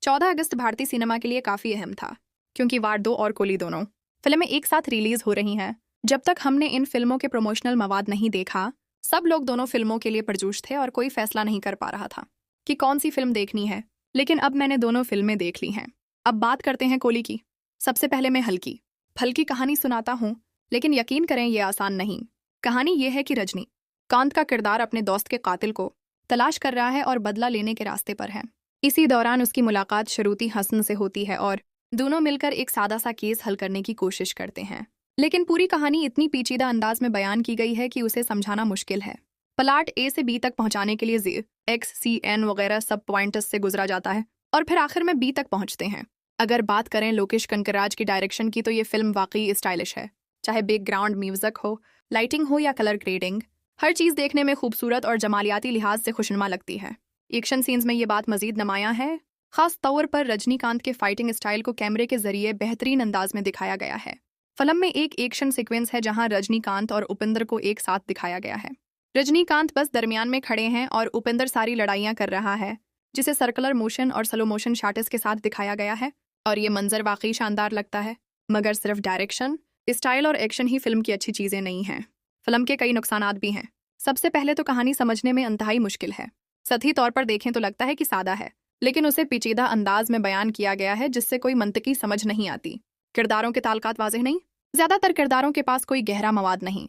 14 अगस्त भारतीय सिनेमा के लिए काफ़ी अहम था, क्योंकि वार 2 और कोली दोनों फिल्में एक साथ रिलीज हो रही हैं। जब तक हमने इन फिल्मों के प्रमोशनल मवाद नहीं देखा, सब लोग दोनों फिल्मों के लिए पुरजोश थे और कोई फैसला नहीं कर पा रहा था कि कौन सी फिल्म देखनी है। लेकिन अब मैंने दोनों फिल्में देख ली हैं। अब बात करते हैं कोली की। सबसे पहले मैं हल्की फल्की कहानी सुनाता हूँ, लेकिन यकीन करें ये आसान नहीं। कहानी ये है कि रजनीकांत का किरदार अपने दोस्त के कातिल को तलाश कर रहा है और बदला लेने के रास्ते पर है। इसी दौरान उसकी मुलाकात शरूती हसन से होती है और दोनों मिलकर एक सादा सा केस हल करने की कोशिश करते हैं। लेकिन पूरी कहानी इतनी पेचीदा अंदाज में बयान की गई है कि उसे समझाना मुश्किल है। प्लॉट ए से बी तक पहुंचाने के लिए XCN वगैरह सब पॉइंट्स से गुजरा जाता है और फिर आखिर में बी तक पहुंचते हैं। अगर बात करें लोकेश कनकराज की डायरेक्शन की, तो ये फिल्म वाकई स्टाइलिश है। चाहे बैकग्राउंड म्यूजिक हो, लाइटिंग हो या कलर ग्रेडिंग, हर चीज़ देखने में खूबसूरत और जमालियाती लिहाज से खुशनुमा लगती है। एक्शन सीन्स में ये बात मजीद नुमायां है। खास तौर पर रजनीकांत के फाइटिंग स्टाइल को कैमरे के जरिए बेहतरीन अंदाज में दिखाया गया है। फिल्म में एक एक्शन सीक्वेंस है जहां रजनीकांत और उपिंदर को एक साथ दिखाया गया है। रजनीकांत बस दरमियान में खड़े हैं और उपिंदर सारी लड़ाइयां कर रहा है, जिसे सर्कुलर मोशन और स्लो मोशन शॉट्स के साथ दिखाया गया है और ये मंजर वाकई शानदार लगता है। मगर सिर्फ डायरेक्शन, स्टाइल और एक्शन ही फिल्म की अच्छी चीज़ें नहीं हैं। फिल्म के कई नुकसानात भी हैं। सबसे पहले तो कहानी समझने में इंतहाई मुश्किल है। सतही तौर पर देखें तो लगता है कि सादा है, लेकिन उसे पेचीदा अंदाज में बयान किया गया है जिससे कोई मंतकी समझ नहीं आती। किरदारों के ताल्लुकात वाज़ेह नहीं, ज़्यादातर किरदारों के पास कोई गहरा मवाद नहीं।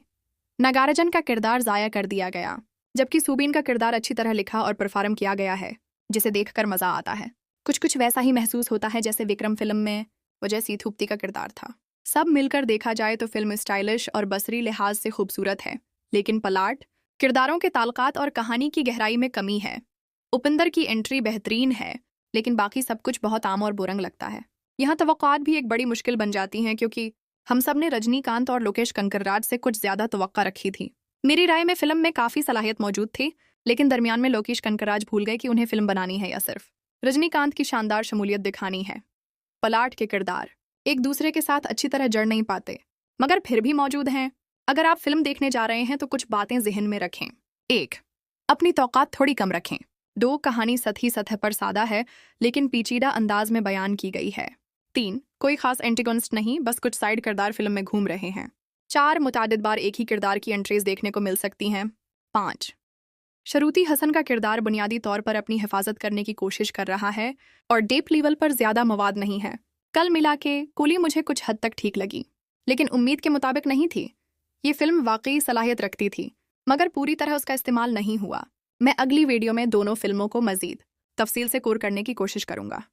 नागार्जुन का किरदार ज़ाया कर दिया गया, जबकि सुबीन का किरदार अच्छी तरह लिखा और परफॉर्म किया गया है, जिसे देखकर मज़ा आता है। कुछ वैसा ही महसूस होता है जैसे विक्रम फिल्म में वजह सीथुप्ती का किरदार था। सब मिलकर देखा जाए तो फिल्म स्टाइलिश और बसरी लिहाज से खूबसूरत है, लेकिन प्लॉट, किरदारों के ताल्लुकात और कहानी की गहराई में कमी है। उपिंदर की एंट्री बेहतरीन है, लेकिन बाकी सब कुछ बहुत आम और बोरंग लगता है। यहाँ तवक्कुआत भी एक बड़ी मुश्किल बन जाती हैं, क्योंकि हम सब ने रजनीकांत और लोकेश कनकराज से कुछ ज़्यादा तवक्का रखी थी। मेरी राय में फिल्म में काफ़ी सलाहियत मौजूद थी, लेकिन दरमियान में लोकेश कनकराज भूल गए कि उन्हें फिल्म बनानी है या सिर्फ रजनीकांत की शानदार शमूलियत दिखानी है। प्लॉट के किरदार एक दूसरे के साथ अच्छी तरह जड़ नहीं पाते, मगर फिर भी मौजूद हैं। अगर आप फिल्म देखने जा रहे हैं तो कुछ बातें जहन में रखें। 1. अपनी तौक़ात थोड़ी कम रखें। 2. कहानी सतह पर सादा है, लेकिन पेचीदा अंदाज में बयान की गई है। 3. कोई खास एंटीगोनिस्ट नहीं, बस कुछ साइड किरदार फिल्म में घूम रहे हैं। 4. मुतादिद बार एक ही किरदार की एंट्रीज देखने को मिल सकती हैं। 5. शरूती हसन का किरदार बुनियादी तौर पर अपनी हिफाजत करने की कोशिश कर रहा है और डेप लेवल पर ज़्यादा मवाद नहीं है। कल मिला के कोली मुझे कुछ हद तक ठीक लगी, लेकिन उम्मीद के मुताबिक नहीं थी। ये फिल्म वाकई सलाहियत रखती थी, मगर पूरी तरह उसका इस्तेमाल नहीं हुआ। मैं अगली वीडियो में दोनों फिल्मों को मज़ीद तफसील से कोर करने की कोशिश करूँगा।